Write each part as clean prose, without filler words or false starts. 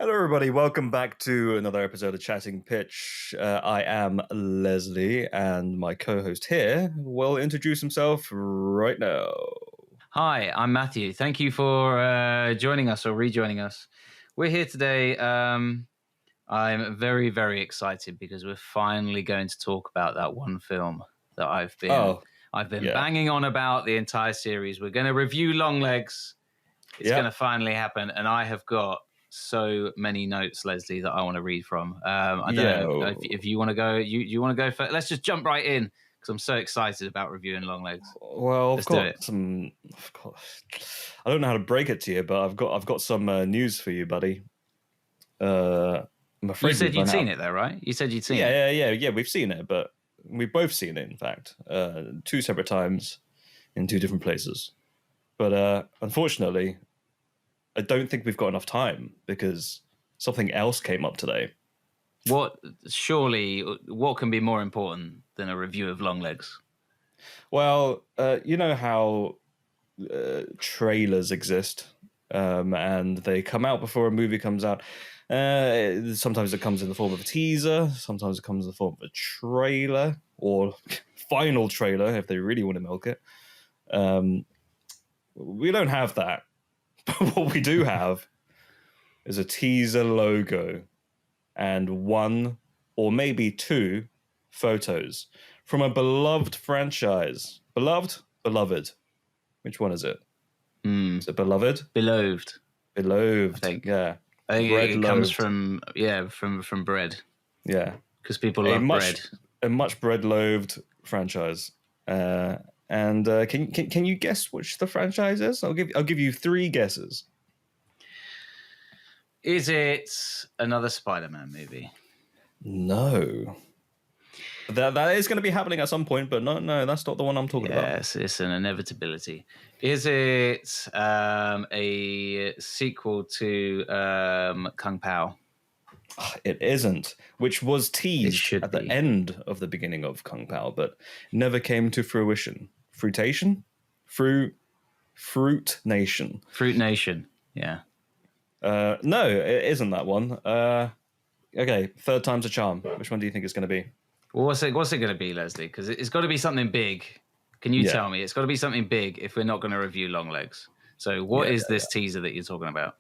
Hello, everybody. Welcome back to another episode of Chatting Pitch. I am Leslie, and my co-host here will introduce himself right now. Hi, I'm Matthew. Thank you for joining us or rejoining us. We're here today. I'm very, very excited because we're finally going to talk about that one film that I've been banging on about the entire series. We're going to review Longlegs. It's going to finally happen, and I have got so many notes, Leslie, that I want to read from. I don't know if you want to go. You want to go first? Let's just jump right in because I'm so excited about reviewing Longlegs. Well, I've got some. I don't know how to break it to you, but I've got some news for you, buddy. I'm afraid you said you'd seen it, though, right? You said you'd seen it. Yeah. We've seen it, but we've both seen it. In fact, 2 separate times in 2 different places. But unfortunately, I don't think we've got enough time because something else came up today. What can be more important than a review of Longlegs? Well, you know how trailers exist, and they come out before a movie comes out. Sometimes it comes in the form of a teaser. Sometimes it comes in the form of a trailer or final trailer if they really want to milk it. We don't have that. But what we do have is a teaser logo and 1 or maybe 2 photos from a beloved franchise. Beloved. Which one is it? Is it beloved? Beloved. I think. Yeah. I think it comes from bread. Yeah. Because people love bread. A much bread-loathed franchise. And can you guess which the franchise is? I'll give you 3 guesses. Is it another Spider-Man movie? No. That is going to be happening at some point, but no, that's not the one I'm talking about. Yes, it's an inevitability. Is it a sequel to Kung Pao? It isn't, which was teased at the end of the beginning of Kung Pao, but never came to fruition. Fruitation? Fruit Nation. Fruit Nation, yeah. No, it isn't that one. Okay, 3rd time's a charm. Which one do you think it's going to be? Well, what's it going to be, Leslie? Because it's got to be something big. Can you tell me? It's got to be something big if we're not going to review Longlegs. So what is this teaser that you're talking about?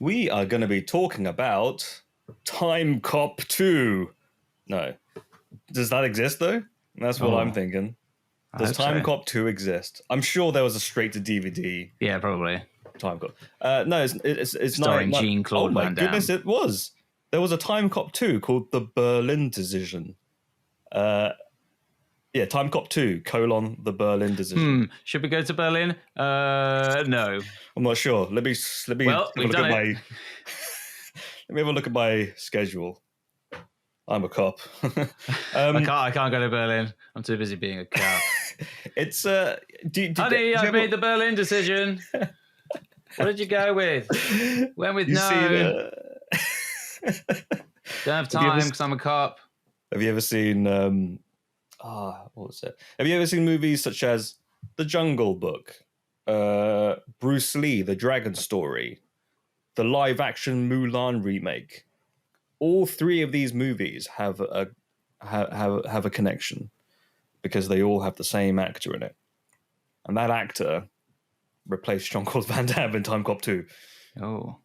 We are going to be talking about Time Cop 2. No. Does that exist, though? That's what I'm thinking. Does Time Cop 2 exist? I'm sure there was a straight-to-DVD. Yeah, probably. Time Cop. No, it's starring Jean-Claude Van Damme. Oh, my goodness, it was. There was a Time Cop 2 called The Berlin Decision. Yeah, Time Cop 2, The Berlin Decision. Should we go to Berlin? No. I'm not sure. Let me have a look at my schedule. I'm a cop. I can't go to Berlin. I'm too busy being a cop. It's Honey, I made the Berlin decision. What did you go with? Went with no. Don't have time because I'm a cop. Have you ever seen what was it? Have you ever seen movies such as The Jungle Book, Bruce Lee, The Dragon Story, the live-action Mulan remake? All 3 of these movies have a connection because they all have the same actor in it, and that actor replaced Jean-Claude Van Damme in Time Cop 2. Oh,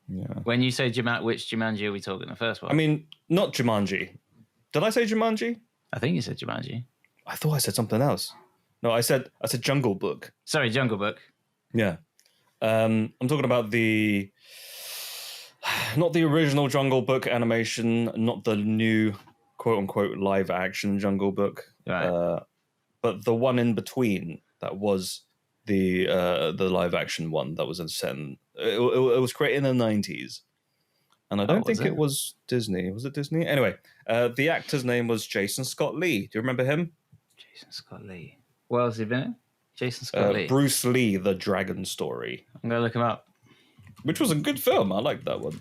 yeah. When you say which Jumanji are we talking? The first one? I mean, not Jumanji. Did I say Jumanji? I think you said Jumanji. I thought I said something else. No, I said Jungle Book. Sorry, Jungle Book. Yeah. I'm talking about not the original Jungle Book animation, not the new quote-unquote live-action Jungle Book, right. But the one in between that was the live-action one that was it was created in the 90s. And I don't think it was Disney. Was it Disney? Anyway, the actor's name was Jason Scott Lee. Do you remember him? Jason Scott Lee. What else has he been in? Jason Scott Lee. Bruce Lee, The Dragon Story. I'm going to look him up. Which was a good film. I liked that one.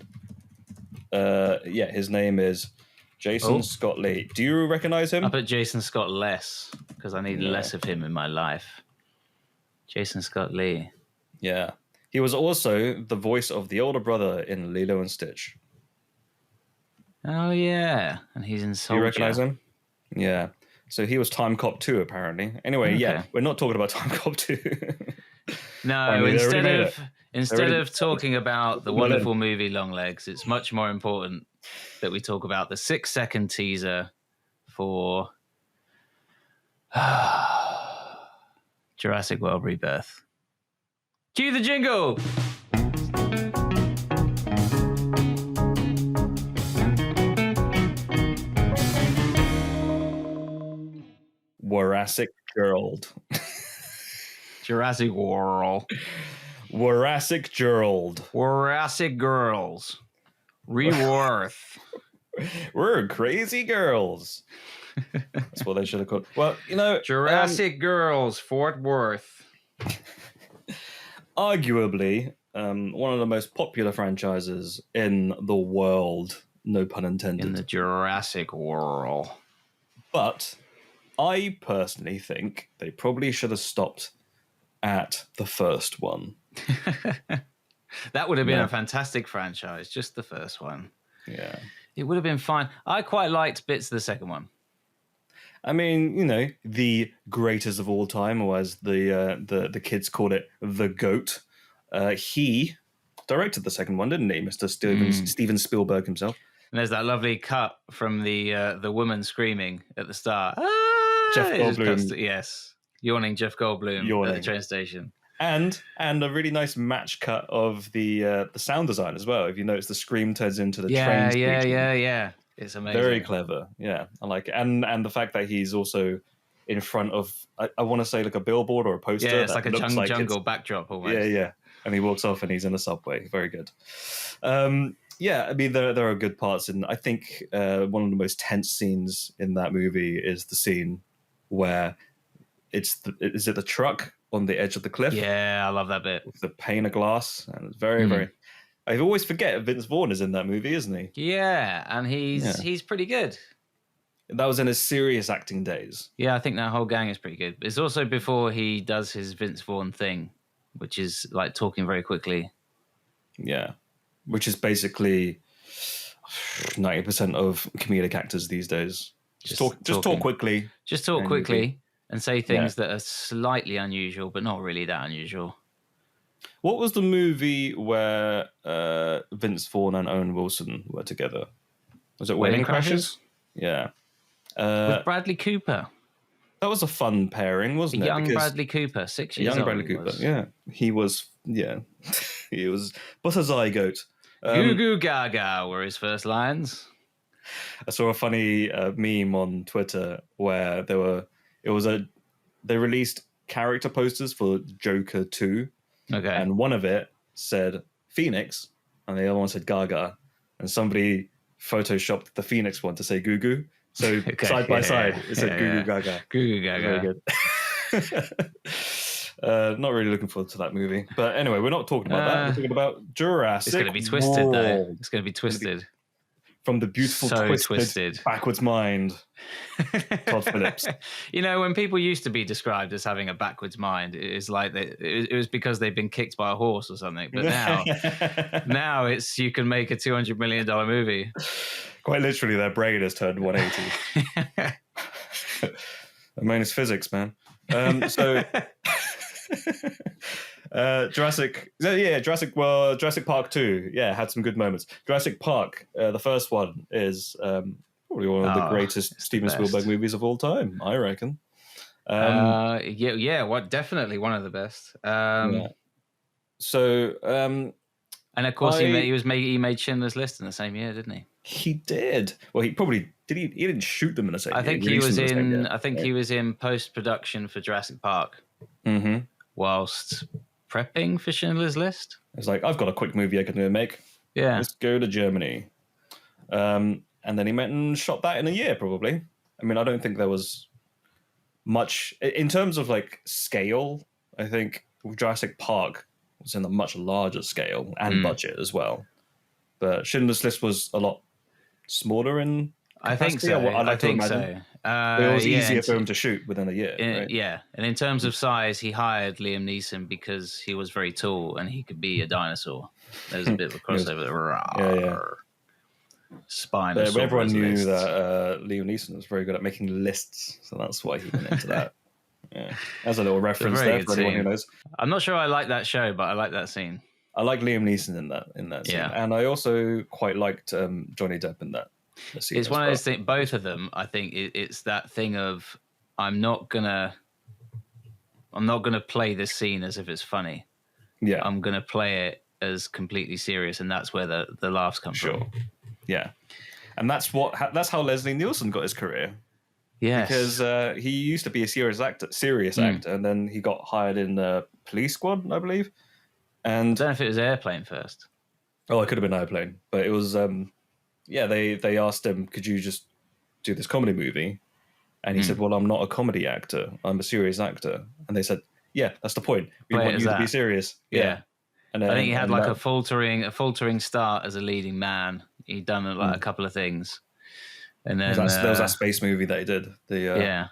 His name is Jason Scott Lee. Do you recognize him? I put Jason Scott less because I need less of him in my life. Jason Scott Lee. Yeah. He was also the voice of the older brother in Lilo and Stitch. Oh yeah, and he's in Do you Soldier. recognize him? Yeah. So he was Time Cop 2, apparently. Anyway, yeah, Okay. we're not talking about Time Cop 2. No, Apparently, they already made it. instead already- of talking about the Put that in. wonderful movie Longlegs, it's much more important that we talk about the 6-second teaser for Jurassic World Rebirth. Cue the jingle. Jurassic World. Jurassic World. Jurassic World. Jurassic Girls. Reworth. We're crazy girls. That's what they should have called. Well, Jurassic Girls, Fort Worth. Arguably, one of the most popular franchises in the world, no pun intended. In the Jurassic world. But I personally think they probably should have stopped at the first one. That would have been Yeah. a fantastic franchise, just the first one. Yeah. It would have been fine. I quite liked bits of the second one. I mean, the greatest of all time, or as the kids called it, the GOAT. He directed the second one, didn't he, Mr. Steven Spielberg himself? And there's that lovely cut from the woman screaming at the start. Ah! Jeff It just Goldblum. cuts to- yes. Yawning Jeff Goldblum at Yawning. the train station. And a really nice match cut of the sound design as well. If you notice, the scream turns into the train station. Yeah. It's amazing. Very clever. Yeah, I like it. And the fact that he's also in front of, I want to say like a billboard or a poster. Yeah, it's that like a looks jungle backdrop almost. Yeah. And he walks off and he's in a subway. Very good. Yeah, I mean, there are good parts. And I think one of the most tense scenes in that movie is the scene where is it the truck on the edge of the cliff? Yeah, I love that bit. With the pane of glass. And it's very, very... I always forget Vince Vaughn is in that movie, isn't he? Yeah, and he's pretty good. That was in his serious acting days. Yeah, I think that whole gang is pretty good. It's also before he does his Vince Vaughn thing, which is like talking very quickly. Yeah, which is basically 90% of comedic actors these days. Just talk quickly. Just talk quickly and say things that are slightly unusual, but not really that unusual. What was the movie where Vince Vaughn and Owen Wilson were together? Was it Wedding Crashers? Yeah. With Bradley Cooper. That was a fun pairing, wasn't it? Young Bradley Cooper, 6 years old. Young Bradley Cooper, yeah. He was, he was but a zygote. Goo Goo Gaga were his first lines. I saw a funny meme on Twitter where they released character posters for Joker 2. Okay. And one of it said Phoenix, and the other one said Gaga. And somebody photoshopped the Phoenix one to say Goo Goo. So side by side, it said Goo Goo Gaga. Goo Goo Gaga. Very good. Not really looking forward to that movie. But anyway, we're not talking about that. We're talking about Jurassic It's going to be twisted, World. though. It's going to be twisted. From the beautiful, twisted, backwards mind, Todd Phillips. When people used to be described as having a backwards mind, it is like it was because they've been kicked by a horse or something. But now it's you can make a $200 million movie. Quite literally, their brain has turned 180. I mean, it's physics, man. Jurassic Park 2, had some good moments. Jurassic Park, the first one is probably one of the greatest Steven Spielberg movies of all time, I reckon. Definitely one of the best. So, and of course, he made Schindler's List in the same year, didn't he? He did. Well, he probably did. He didn't shoot them in the same year. I think he was in. I think he was in post production for Jurassic Park. Mm-hmm. Whilst prepping for Schindler's List. It's like, I've got a quick movie I can make. Yeah. Let's go to Germany. And then he went and shot that in a year, probably. I mean, I don't think there was much... In terms of, like, scale, I think Jurassic Park was in a much larger scale and budget as well. But Schindler's List was a lot smaller in capacity. I think so. I'd like I think to imagine. so. It was yeah, easier for him to shoot within a year, right? Yeah, and in terms of size, he hired Liam Neeson because he was very tall and he could be a dinosaur. There was a bit of a crossover. Yeah. But Spinosaurus everyone knew lists. that Liam Neeson was very good at making lists, so that's why he went into that. Yeah, as a little reference very there good for anyone who scene. knows. I'm not sure I like that show, but I like that scene. I like Liam Neeson in that scene, Yeah. and I also quite liked Johnny Depp in that scene. It's one of those things. Both of them, I think, it's that thing of I'm not gonna play this scene as if it's funny. Yeah, I'm gonna play it as completely serious, and that's where the laughs come from. Yeah, and that's how Leslie Nielsen got his career. Yes. Because he used to be a serious actor, and then he got hired in Police Squad, I believe. And I don't know if it was Airplane first. Oh, it could have been Airplane, but it was. They asked him, "Could you just do this comedy movie?" And he said, "Well, I'm not a comedy actor. I'm a serious actor." And they said, "Yeah, that's the point. We want you to be serious." Yeah. And I think he had like a faltering start as a leading man. He'd done like a couple of things. And then there was that space movie that he did. The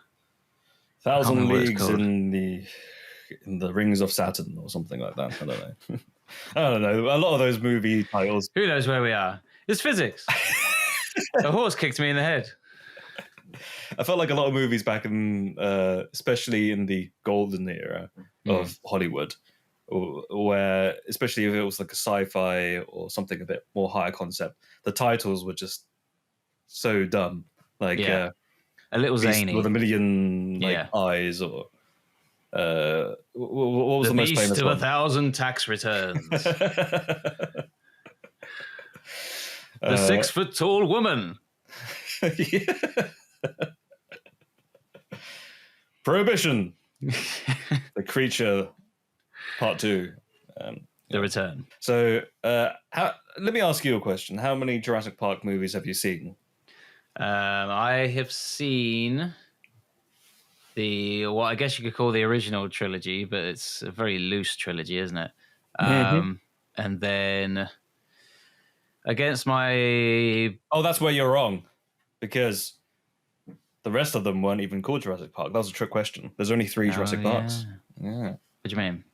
1,000 Leagues in the Rings of Saturn or something like that. I don't know. I don't know. A lot of those movie titles. Who knows where we are? It's physics. A horse kicked me in the head. I felt like a lot of movies back in, especially in the golden era of Hollywood, where, especially if it was like a sci-fi or something a bit more higher concept, the titles were just so dumb. Like a little zany with a million eyes, or what was the most famous Beast of one? 1,000 tax returns. The 6-foot-tall woman. Prohibition. The Creature, Part 2. The Return. So, let me ask you a question. How many Jurassic Park movies have you seen? I have seen what I guess you could call the original trilogy, but it's a very loose trilogy, isn't it? And then against my... Oh, that's where you're wrong. Because the rest of them weren't even called Jurassic Park. That was a trick question. There's only 3 Jurassic Parks. Yeah. What do you mean?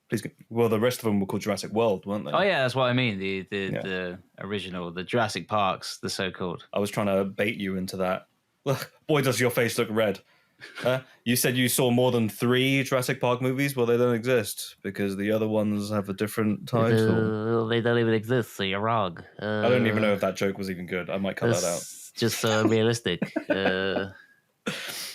Please. Well, the rest of them were called Jurassic World, weren't they? Oh, yeah, that's what I mean. The original, the Jurassic Parks, the so-called. I was trying to bait you into that. Boy, does your face look red. You said you saw more than 3 Jurassic Park movies. Well, they don't exist because the other ones have a different title. They don't even exist, so you're wrong. I don't even know if that joke was even good. I might cut that out. Just realistic.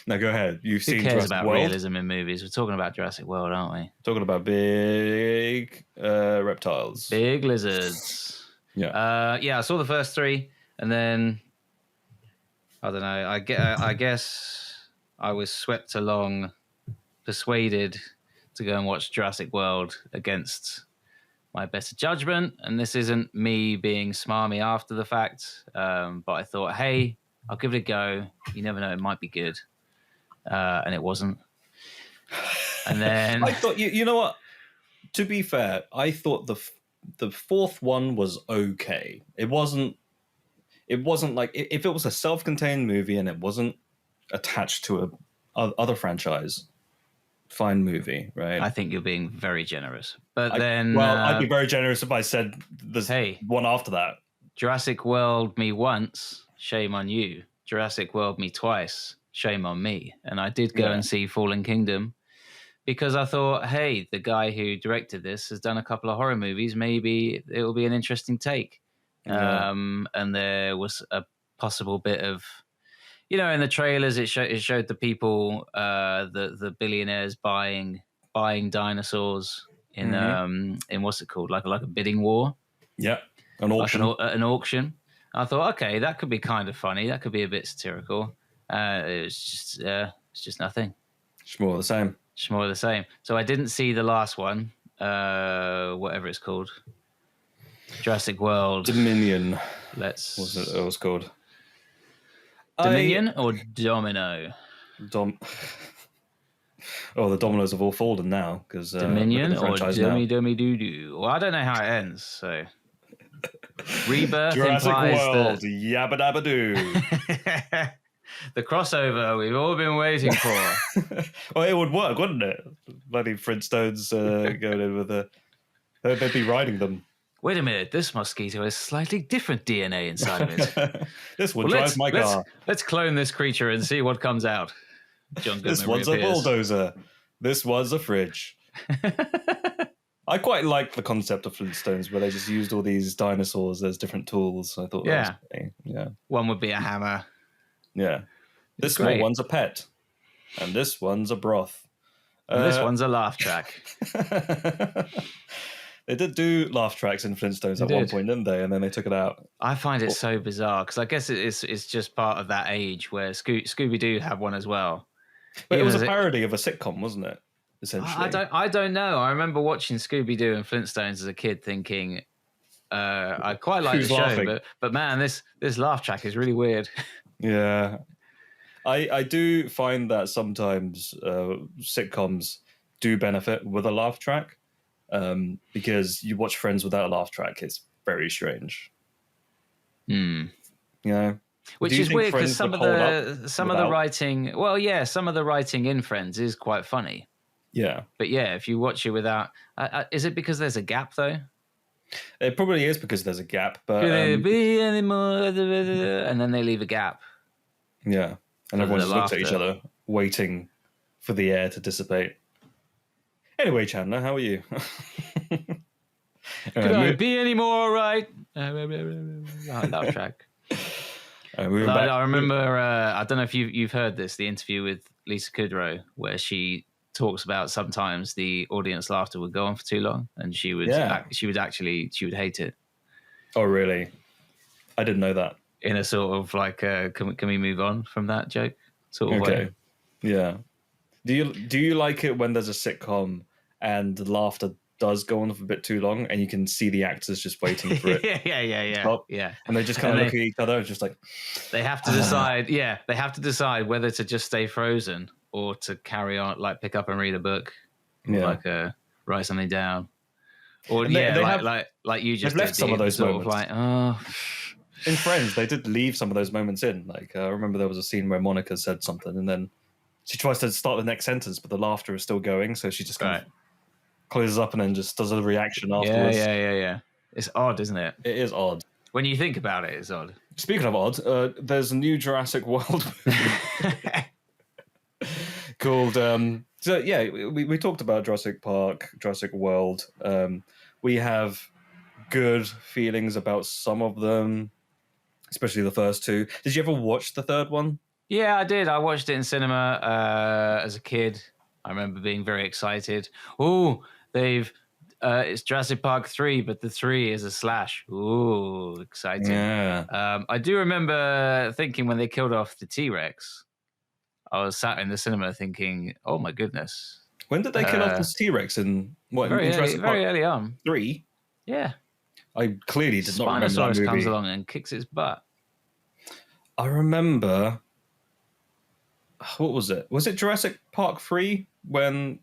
Now go ahead. You've seen Who cares Jurassic about World? realism in movies? We're talking about Jurassic World, aren't we? Talking about big reptiles. Big lizards. Yeah. I saw the first 3, and then I don't know. I guess I was swept along, persuaded to go and watch Jurassic World against my better judgment. And this isn't me being smarmy after the fact, but I thought, hey, I'll give it a go. You never know, it might be good. And it wasn't. And then I thought, you know what? To be fair, I thought the 4th one was okay. It wasn't like, if it was a self-contained movie and it wasn't attached to a other franchise, fine movie, right? I think you're being very generous. But I'd be very generous if I said there's one after that. Jurassic World me once, shame on you. Jurassic World me twice, shame on me. And I did go and see Fallen Kingdom because I thought, hey, the guy who directed this has done a couple of horror movies. Maybe it will be an interesting take. And there was a possible bit of, in the trailers, it showed the people, the billionaires buying dinosaurs in what's it called, like a bidding war. Yeah, an auction. Like an auction. I thought, okay, that could be kind of funny. That could be a bit satirical. It's just nothing. It's more of the same. It's more of the same. So I didn't see the last one, whatever it's called. Jurassic World. Dominion. What was it was called? Dominion or Domino? The dominoes have all fallen now because Dominion or Domi Doo Doo. Well, I don't know how it ends. So Rebirth Jurassic implies World, yabba dabba doo. The crossover we've all been waiting for. Well, it would work, wouldn't it? Bloody Flintstones going in with they'd be riding them. Wait a minute, this mosquito has slightly different DNA inside of it. This one drives my car. Let's clone this creature and see what comes out. This one's a bulldozer. This one's a fridge. I quite like the concept of Flintstones where they just used all these dinosaurs as different tools. I thought that was funny. Yeah. One would be a hammer. Yeah. This small one's a pet. And this one's a broth. And this one's a laugh track. They did do laugh tracks in Flintstones at one point, didn't they? And then they took it out. I find it so bizarre because I guess it's just part of that age where Scooby-Doo had one as well. But it was a parody of a sitcom, wasn't it? Essentially. I don't know. I remember watching Scooby-Doo and Flintstones as a kid thinking, I quite like the show, but man, this laugh track is really weird. Yeah. I do find that sometimes sitcoms do benefit with a laugh track. Because you watch Friends without a laugh track, it's very strange. You know, which is weird because some of the writing, some of the writing in Friends is quite funny. Yeah, but if you watch it without, is it because there's a gap though? It probably is because there's a gap. But could there be any more? And then they leave a gap. Yeah, and everyone just looks at each other, waiting for the air to dissipate. Anyway, Chandler, how are you? Could I be any more right? Laugh track. I remember, I don't know if you've heard this, the interview with Lisa Kudrow, where she talks about sometimes the audience laughter would go on for too long, and she would hate it. Oh, really? I didn't know that. In a sort of like, can we move on from that joke sort of way? Yeah. Do you like it when there's a sitcom and the laughter does go on for a bit too long, and you can see the actors just waiting for it? Yeah. And they just kind of look at each other, and just like they have to decide. Yeah, they have to decide whether to just stay frozen or to carry on, like pick up and read a book, like write something down, or like you just left some of those moments. Like, in Friends, they did leave some of those moments in. Like I remember there was a scene where Monica said something, and then she tries to start the next sentence, but the laughter is still going, so she just kind of closes up and then just does a reaction afterwards. Yeah. It's odd, isn't it? It is odd. When you think about it, it's odd. Speaking of odd, there's a new Jurassic World movie called... we talked about Jurassic Park, Jurassic World. We have good feelings about some of them, especially the first two. Did you ever watch the third one? Yeah, I did. I watched it in cinema as a kid. I remember being very excited. Oh, it's Jurassic Park 3, but the 3 is a slash. Ooh, exciting. Yeah. I do remember thinking when they killed off the T-Rex, I was sat in the cinema thinking, oh my goodness. When did they kill off this T-Rex? In Jurassic Park? Very early on. 3? Yeah. I clearly did not remember that movie. Spinosaurus comes along and kicks its butt. I remember... What was it? Was it Jurassic Park 3 when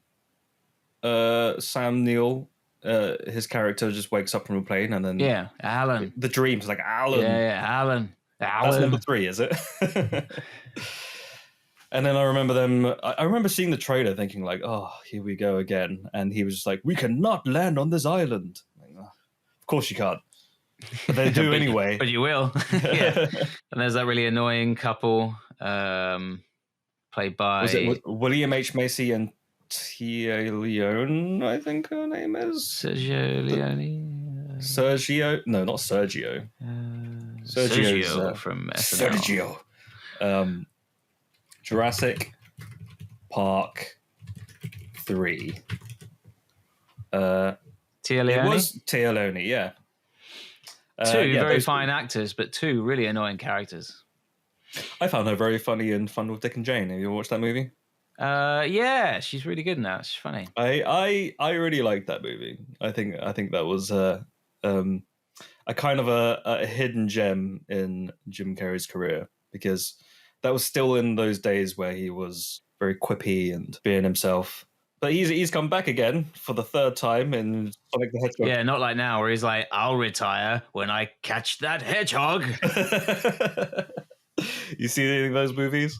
Sam Neill, his character, just wakes up from a plane and then... Yeah, Alan. The dream's like, Alan. Yeah, Alan. That's number 3, is it? And then I remember I remember seeing the trailer thinking like, oh, here we go again. And he was just like, we cannot land on this island. Like, oh, of course you can't. But they do anyway. But you will. Yeah. And there's that really annoying couple... played by... Was it William H. Macy and Tia Leone, I think her name is? Sergio Leone? Sergio? No, not Sergio. Sergio from SNL. Sergio. Jurassic Park 3. Tia Leone? It was Tia Leone, yeah. Two very fine actors, but two really annoying characters. I found her very funny in Fun with Dick and Jane. Have you watched that movie? Yeah, she's really good in that. She's funny. I really liked that movie. I think that was a kind of a hidden gem in Jim Carrey's career, because that was still in those days where he was very quippy and being himself. But he's come back again for the third time in Sonic the Hedgehog. Yeah, not like now where he's like, I'll retire when I catch that hedgehog. You see any of those movies?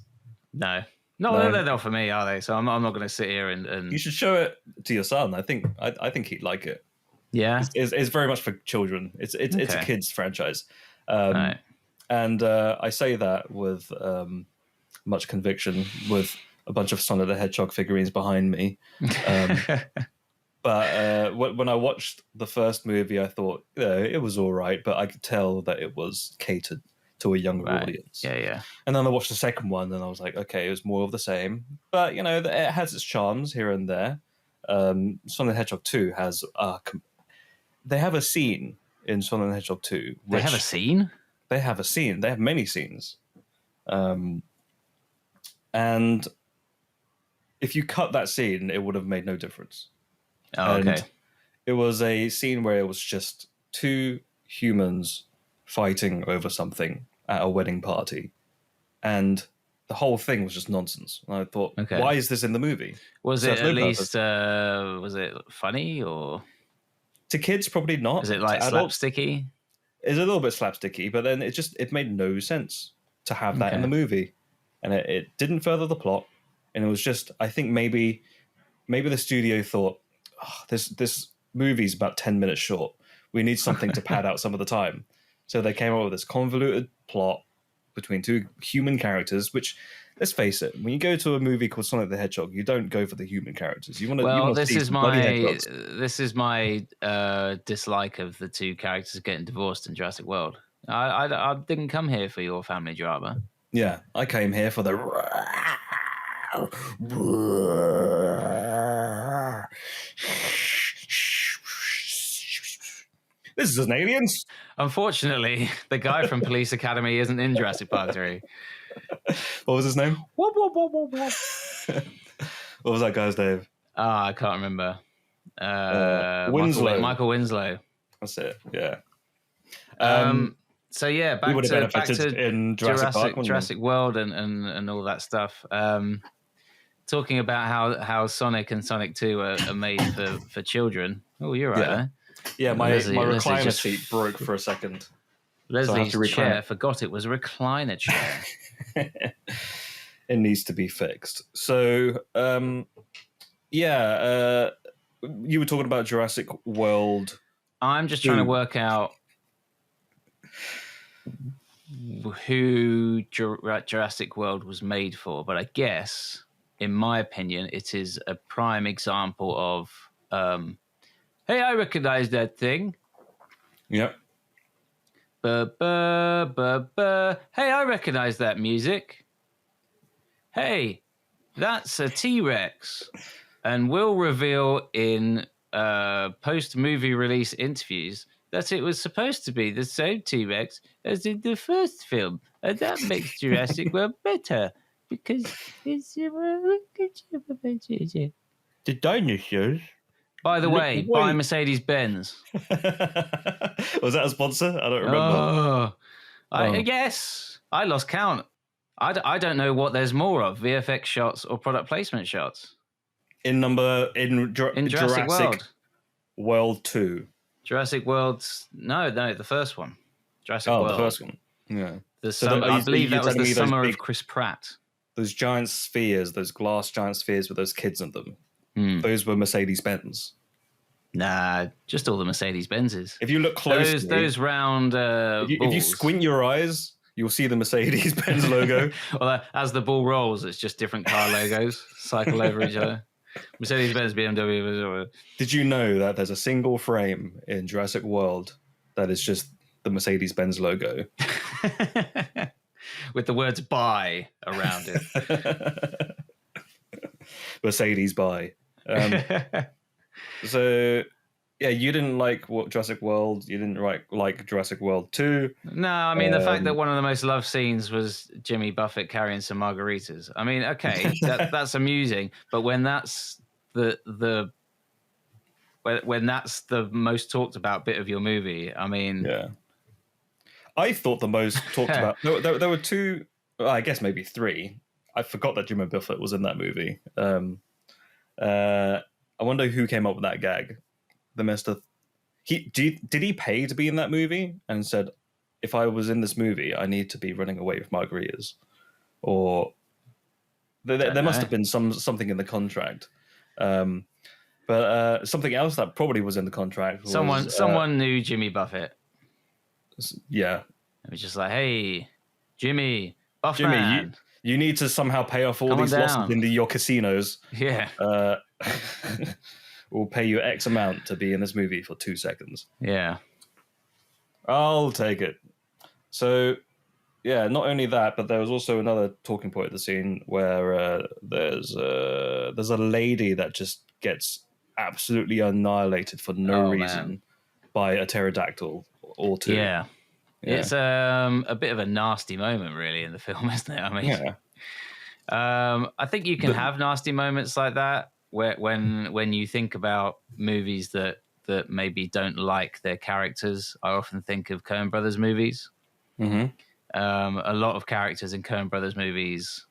No, No. they're not for me, are they? So I'm not going to sit here and You should show it to your son. I think he'd like it. yeah. It's very much for children. It's a Okay. kids franchise, Right. and I say that with much conviction, with a bunch of Sonic the Hedgehog figurines behind me. But when I watched the first movie, I thought it was all right, but I could tell that it was catered to a younger Right. audience. Yeah. And then I watched the second one, and I was like, okay, it was more of the same. But it has its charms here and there. Sonic the Hedgehog 2 has they have a scene in Sonic the Hedgehog 2. They have a scene? They have a scene. They have many scenes. And if you cut that scene, it would have made no difference. Oh, okay. And it was a scene where it was just two humans fighting over something at a wedding party. And the whole thing was just nonsense. And I thought, why is this in the movie? Was it at least, was it funny or? To kids, probably not. Is it like slapsticky? It's a little bit slapsticky, but then it made no sense to have that in the movie. And it didn't further the plot. And it was just, I think maybe the studio thought, this movie's about 10 minutes short. We need something to pad out some of the time. So they came up with this convoluted plot between two human characters, which, let's face it, when you go to a movie called Sonic the Hedgehog, you don't go for the human characters. You want to. Well, this is my dislike of the two characters getting divorced in Jurassic World. I didn't come here for your family drama. Yeah, I came here for the. This is an aliens. Unfortunately, the guy from Police Academy isn't in Jurassic Park 3. What was his name? What? What was that guy's name? I can't remember. Winslow. Michael Winslow. That's it. Yeah. So yeah, back to in Jurassic World and all that stuff. Talking about how Sonic and Sonic 2 are made for children. Oh, you're right there. Yeah, my recliner seat broke for a second. Leslie's chair forgot it was a recliner chair. It needs to be fixed. So, you were talking about Jurassic World. I'm just trying to work out who Jurassic World was made for, but I guess, in my opinion, it is a prime example of, hey, I recognize that thing. Yep. Hey, I recognize that music. Hey, that's a T-Rex. And we'll reveal in post-movie release interviews that it was supposed to be the same T-Rex as in the first film. And that makes Jurassic World better because it's the dinosaurs. By the way, buy Mercedes-Benz. Was that a sponsor? I don't remember. I guess. I lost count. I don't know what there's more of, VFX shots or product placement shots. In Jurassic World 2. Jurassic World's... No, the first one. Jurassic World. The first one. Yeah. I believe that was the summer of Chris Pratt. Those giant spheres, those glass giant spheres with those kids in them. Those were Mercedes-Benz. Nah, just all the Mercedes-Benzes. If you look closely... Those round if you squint your eyes, you'll see the Mercedes-Benz logo. Well, as the ball rolls, it's just different car logos cycle over each other. Mercedes-Benz, BMW. Did you know that there's a single frame in Jurassic World that is just the Mercedes-Benz logo? With the words "buy" around it. Mercedes buy. So, yeah, you didn't like Jurassic World. You didn't like Jurassic World 2. No, I mean, the fact that one of the most loved scenes was Jimmy Buffett carrying some margaritas. I mean, okay, that's amusing. But when that's when that's the most talked about bit of your movie, I mean... Yeah. I thought the most talked about... There were two, well, I guess maybe three. I forgot that Jimmy Buffett was in that movie. I wonder who came up with that gag. The Mr. Did he pay to be in that movie and said, if I was in this movie, I need to be running away with margaritas? or there must know. have been something in the contract. But something else that probably was in the contract was Someone knew Jimmy Buffett. Yeah. It was just like, hey, Jimmy, Jimmy, Buffman. you need to somehow pay off all Come on these losses down. in your casinos. Yeah. We'll pay you X amount to be in this movie for 2 seconds. Yeah. I'll take it. So, yeah, not only that, but there was also another talking point at the scene where there's a lady that just gets absolutely annihilated for no reason by a pterodactyl or two. Yeah. It's a bit of a nasty moment, really, in the film, isn't it? I mean, I think you can have nasty moments like that when you think about movies that maybe don't like their characters. I often think of Coen Brothers movies. Mm-hmm. A lot of characters in Coen Brothers movies,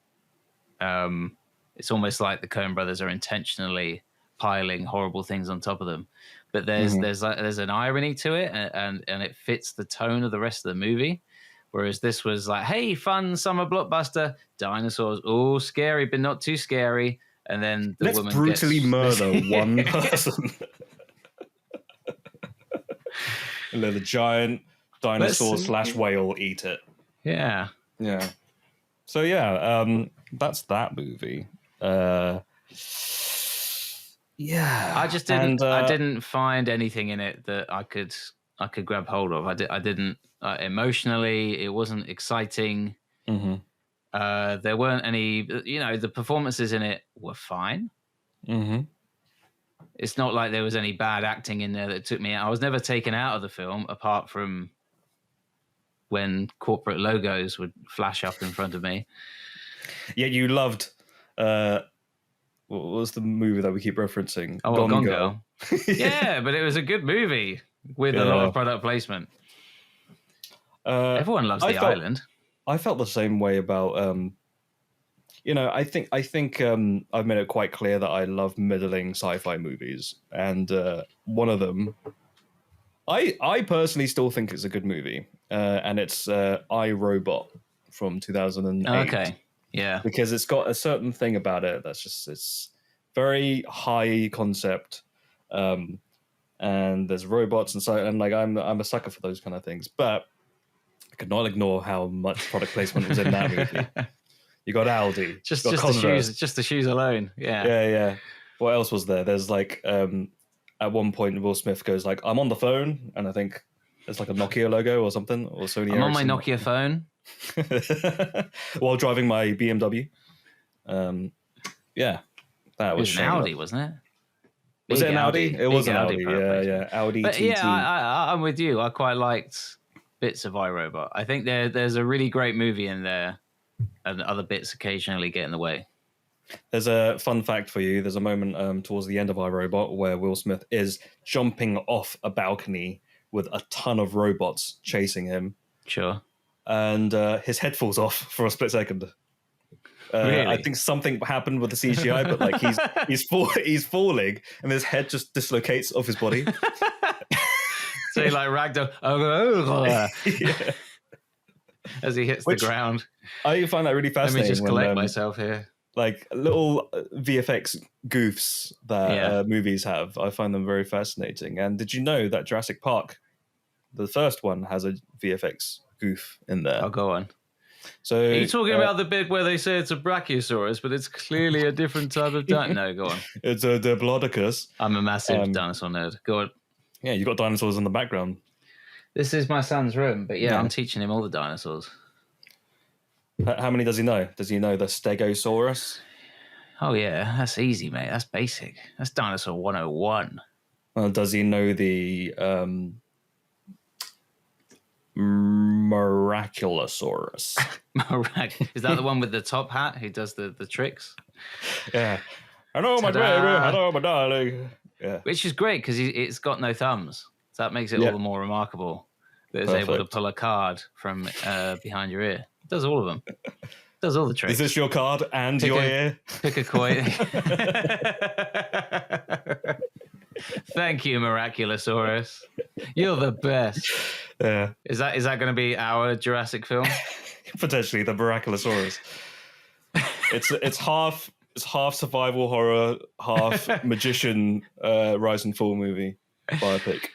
it's almost like the Coen Brothers are intentionally piling horrible things on top of them. But there's an irony to it, and it fits the tone of the rest of the movie. Whereas this was like, hey, fun summer blockbuster, dinosaurs, oh, scary, but not too scary. And then the Let's woman brutally murder one person. And let the giant dinosaur / whale eat it. Yeah. Yeah. So yeah, that's that movie. Yeah. I just didn't. I didn't find anything in it that I could grab hold of. I didn't emotionally. It wasn't exciting. Mm-hmm. There weren't any. The performances in it were fine. Mm-hmm. It's not like there was any bad acting in there that took me out. I was never taken out of the film, apart from when corporate logos would flash up in front of me. Yeah, you loved. What was the movie that we keep referencing? Oh, Gone Girl. Yeah, but it was a good movie with a lot of product placement. Everyone loves The Island. I felt the same way about. I think I've made it quite clear that I love middling sci-fi movies, and one of them, I personally still think it's a good movie, and it's I, Robot from 2008. Okay, yeah, because it's got a certain thing about it that's just it's very high concept, and there's robots and so and like I'm a sucker for those kind of things, but I could not ignore how much product placement was in that movie. You got Aldi, just the shoes alone. Yeah. What else was there? There's like at one point Will Smith goes like, "I'm on the phone," and I think it's like a Nokia logo or something, or Sony. I'm on my Nokia phone while driving my BMW. Yeah, that was an Audi, wasn't it? Was it an Audi? It was an Audi. Yeah, Audi. But TT. yeah, I'm with you. I quite liked bits of iRobot. I think there's a really great movie in there. And other bits occasionally get in the way. There's a fun fact for you. There's a moment towards the end of iRobot where Will Smith is jumping off a balcony with a ton of robots chasing him. Sure. And his head falls off for a split second. Really? I think something happened with the CGI, but like he's falling and his head just dislocates off his body. So he like ragdoll. Yeah. As he hits the ground. I find that really fascinating. Let me just collect myself here. Like little VFX goofs that movies have. I find them very fascinating. And did you know that Jurassic Park, the first one, has a VFX goof in there? Oh, go on. So, are you talking about the bit where they say it's a Brachiosaurus, but it's clearly a different type of dinosaur? No, go on. It's a Diplodocus. I'm a massive dinosaur nerd. Go on. Yeah, you've got dinosaurs in the background. This is my son's room, but I'm teaching him all the dinosaurs. How many does he know? Does he know the Stegosaurus? Oh, yeah. That's easy, mate. That's basic. That's Dinosaur 101. Does he know the Miraculousaurus? Is that the one with the top hat who does the tricks? Yeah. Hello, my baby. Hello, my darling. Yeah. Which is great because it's got no thumbs. So that makes it all the more remarkable that it's able to pull a card from behind your ear. It does all of them. It does all the tricks. Is this your card and your ear? Pick a coin. Thank you, Miraculousaurus. You're the best. Yeah. Is that going to be our Jurassic film? Potentially the Miraculousaurus. It's half survival horror, half magician rise and fall movie biopic.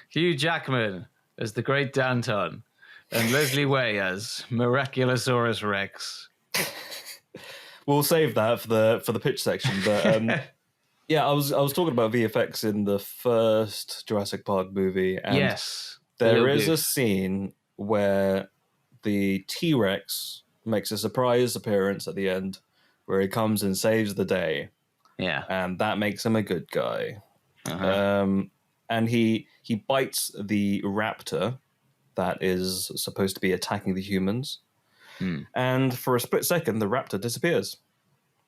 Hugh Jackman as the Great Danton, and Leslie Way as Miraculousaurus Rex. We'll save that for the pitch section, but yeah, I was talking about VFX in the first Jurassic Park movie, and yes, there is a scene where the T-Rex makes a surprise appearance at the end, where he comes and saves the day. Yeah, and that makes him a good guy. Uh-huh. And he bites the raptor that is supposed to be attacking the humans. And for a split second, the raptor disappears.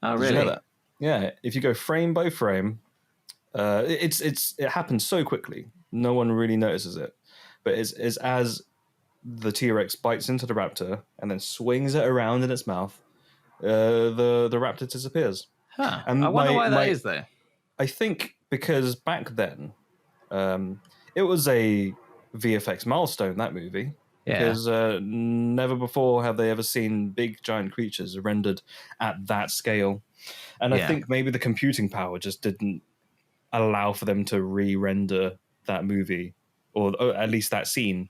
Oh, Did really? you know that? Yeah. If you go frame by frame, it happens so quickly, no one really notices it. But it's as the T-Rex bites into the raptor and then swings it around in its mouth, the raptor disappears. Huh. And I wonder why that is, though. I think because back then, it was a VFX milestone, that movie. Yeah. Because never before have they ever seen big giant creatures rendered at that scale. And I think maybe the computing power just didn't allow for them to re-render that movie, or at least that scene.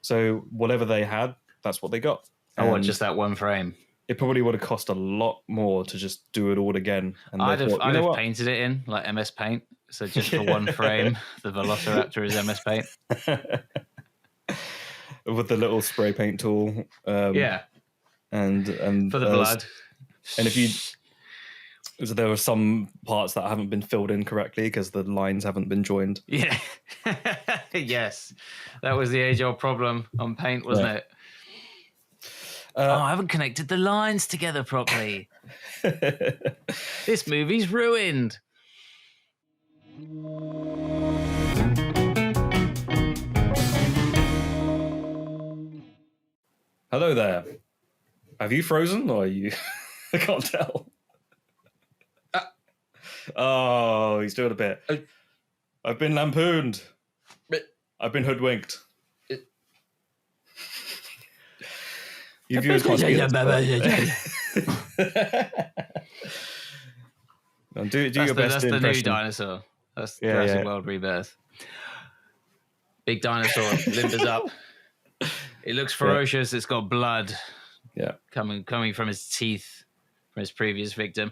So whatever they had, that's what they got. Oh, what, just that one frame? It probably would have cost a lot more to just do it all again. And I'd have painted it in like MS Paint. So just for one frame, the Velociraptor is MS Paint. With the little spray paint tool. Yeah. And for the blood. And if you... So there were some parts that haven't been filled in correctly because the lines haven't been joined. Yeah. Yes. That was the age-old problem on Paint, wasn't it? I haven't connected the lines together properly. This movie's ruined. Hello there. Have you frozen or are you... I can't tell. Oh, he's doing a bit. I've been lampooned. I've been hoodwinked. You viewers can't see this, do your best That's the impression. new dinosaur. That's Jurassic World Rebirth. Big dinosaur, limbers up. It looks ferocious. It's got blood coming from his teeth from his previous victim.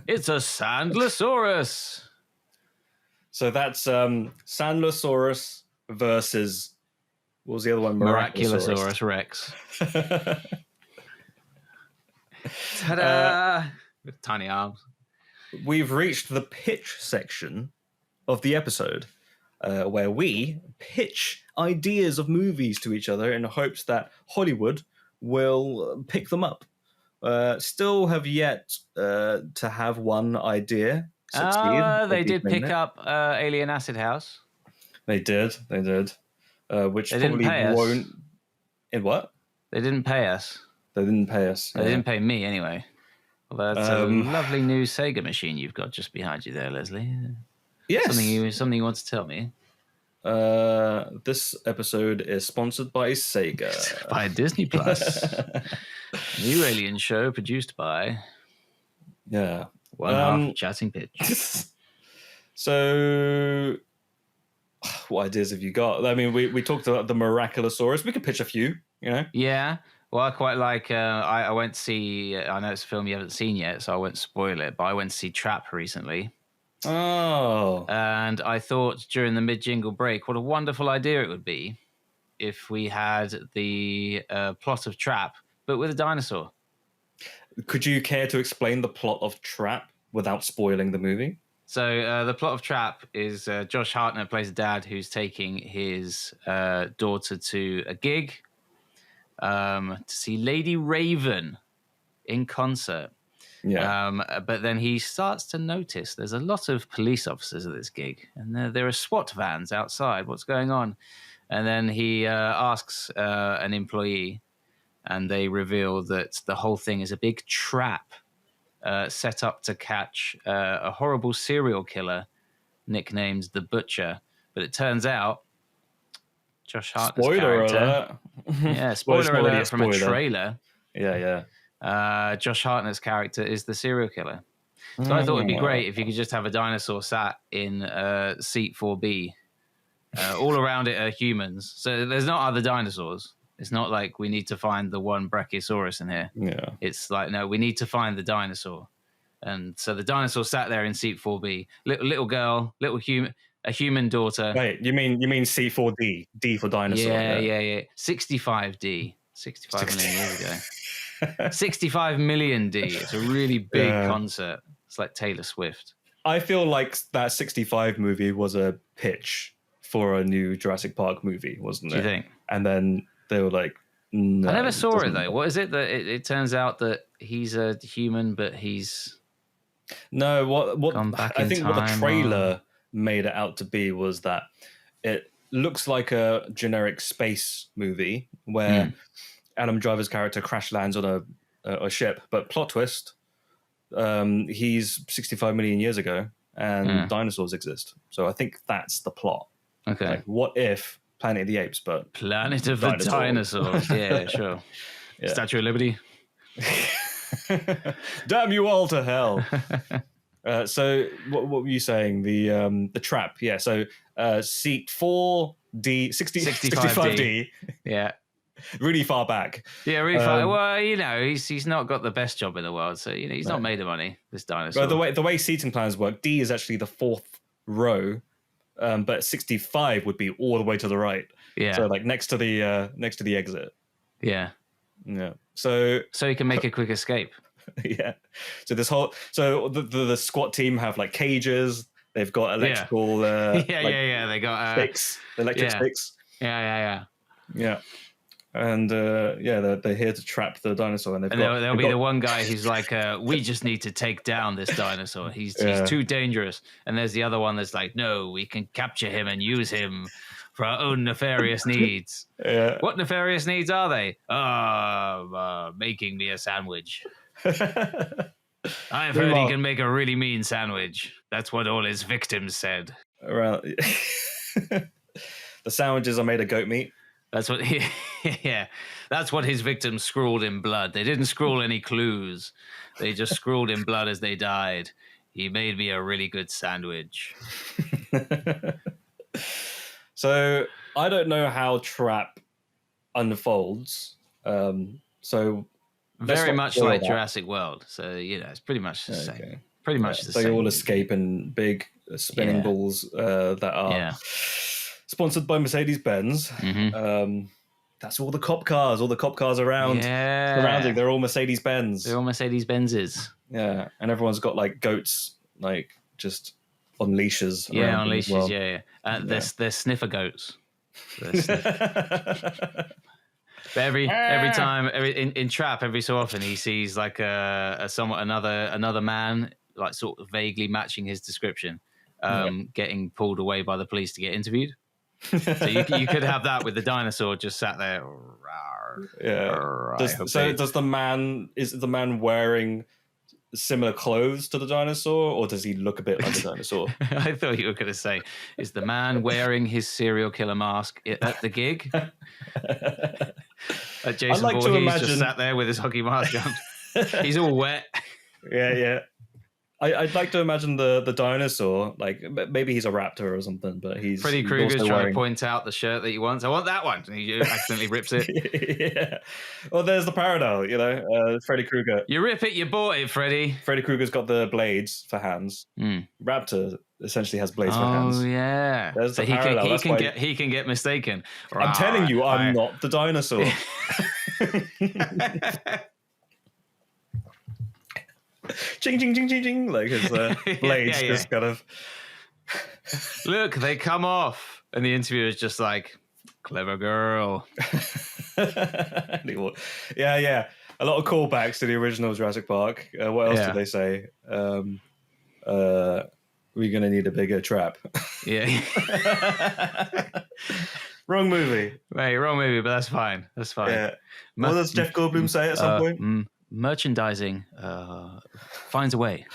It's a Sandlosaurus. So that's Sandlosaurus versus... What was the other one? Miraculousaurus Rex. Ta-da! With tiny arms. We've reached the pitch section of the episode where we pitch ideas of movies to each other in hopes that Hollywood will pick them up. Still have yet to have one idea succeed. They did pick up Alien Acid House. They did. Which they probably won't... In what? They didn't pay us. They didn't pay us. They didn't pay me anyway. Although that's a lovely new Sega machine you've got just behind you there, Leslie. Yes. Something you want to tell me? This episode is sponsored by Sega. By Disney Plus. New Alien show produced by... Yeah. One half chatting pitch. So... What ideas have you got? I mean, we talked about the Miraculousaurus. We could pitch a few, you know? Yeah. Well, I quite like... I went to see... I know it's a film you haven't seen yet, so I won't spoil it, but I went to see Trap recently. Oh. And I thought during the mid-jingle break, what a wonderful idea it would be if we had the plot of Trap, but with a dinosaur. Could you care to explain the plot of Trap without spoiling the movie? So the plot of Trap is Josh Hartnett plays a dad who's taking his daughter to a gig to see Lady Raven in concert. Yeah. But then he starts to notice there's a lot of police officers at this gig, and there are SWAT vans outside. What's going on? And then he asks an employee, and they reveal that the whole thing is a big trap set up to catch a horrible serial killer nicknamed the Butcher. But it turns out Josh Hartnett's Spoiler character... alert. Yeah, spoiler already a alert from a spoiler. trailer. Yeah. Josh Hartnett's character is the serial killer. So I thought it'd be great if you could just have a dinosaur sat in seat 4B. All around it are humans. So there's not other dinosaurs. It's not like we need to find the one Brachiosaurus in here. Yeah. It's like, no, we need to find the dinosaur. And so the dinosaur sat there in seat 4B. Little girl, a human daughter. Wait, you mean C4D? D for dinosaur. Yeah. 65D. 65 million years ago. 65 million D. It's a really big concert. It's like Taylor Swift. I feel like that 65 movie was a pitch for a new Jurassic Park movie, wasn't it? Do you think? And then they were like, no. I never saw it though. What is it that it turns out that he's a human, but he's no. What gone back I in think what the time trailer made it out to be was that it looks like a generic space movie where Adam Driver's character crash lands on a ship, but plot twist, he's 65 million years ago and dinosaurs exist. So I think that's the plot. Okay. Like, what if Planet of the Apes, but Planet of the Dinosaurs? Yeah, sure. Yeah. Statue of Liberty. Damn you all to hell. So what were you saying? The trap. Yeah. So seat 4D, 65D. Yeah. Really far back. Yeah, really far. Well, he's not got the best job in the world, so he's not made of money. This dinosaur. Well, the way seating plans work, D is actually the fourth row, but 65 would be all the way to the right. Yeah. So like next to the exit. Yeah. Yeah. So he can make a quick escape. Yeah. So the SWAT team have like cages. They've got electrical. They got sticks, electric sticks. Yeah. And they're here to trap the dinosaur, and there'll be the one guy who's like, "We just need to take down this dinosaur. He's too dangerous." And there's the other one that's like, "No, we can capture him and use him for our own nefarious needs." Yeah. What nefarious needs are they? Making me a sandwich. I've heard he can make a really mean sandwich. That's what all his victims said. Around the sandwiches are made of goat meat. That's what that's what his victims scrawled in blood. They didn't scrawl any clues. They just scrawled in blood as they died. He made me a really good sandwich. So I don't know how Trap unfolds. So very much like Jurassic World. So it's pretty much the same. Okay. Pretty much the same. They all escape in big spinning balls that are sponsored by Mercedes-Benz. Mm-hmm. That's all the cop cars. All the cop cars around surrounding. They're all Mercedes-Benz. They're all Mercedes-Benzes. Yeah, and everyone's got like goats, like just on leashes. Yeah, on leashes. Well. They're sniffer goats. But every time in Trap, every so often he sees like another man, like sort of vaguely matching his description, getting pulled away by the police to get interviewed. So you could have that with the dinosaur just sat there. Yeah. Is the man wearing similar clothes to the dinosaur, or does he look a bit like a dinosaur? I thought you were going to say, is the man wearing his serial killer mask at the gig? Jason Voorhees just sat there with his hockey mask on. He's all wet. Yeah. I'd like to imagine the dinosaur, like maybe he's a raptor or something, but Freddy Krueger's trying to point out the shirt that he wants. I want that one. And he accidentally rips it. Yeah. Well, there's the parallel, Freddy Krueger. You rip it, you bought it, Freddy. Freddy Krueger's got the blades for hands. Raptor essentially has blades for hands. Oh, yeah. There's the parallel. He can get mistaken. I'm telling you, I'm not the dinosaur. Ching, ching, ching, ching, ching. Like his blades just kind of... Look, they come off. And the interviewer is just like, clever girl. Yeah. A lot of callbacks to the original Jurassic Park. What else did they say? We're going to need a bigger trap. Yeah. Wrong movie. Right, wrong movie, but that's fine. Yeah. What does Jeff Goldblum say at some point? Merchandising finds a way.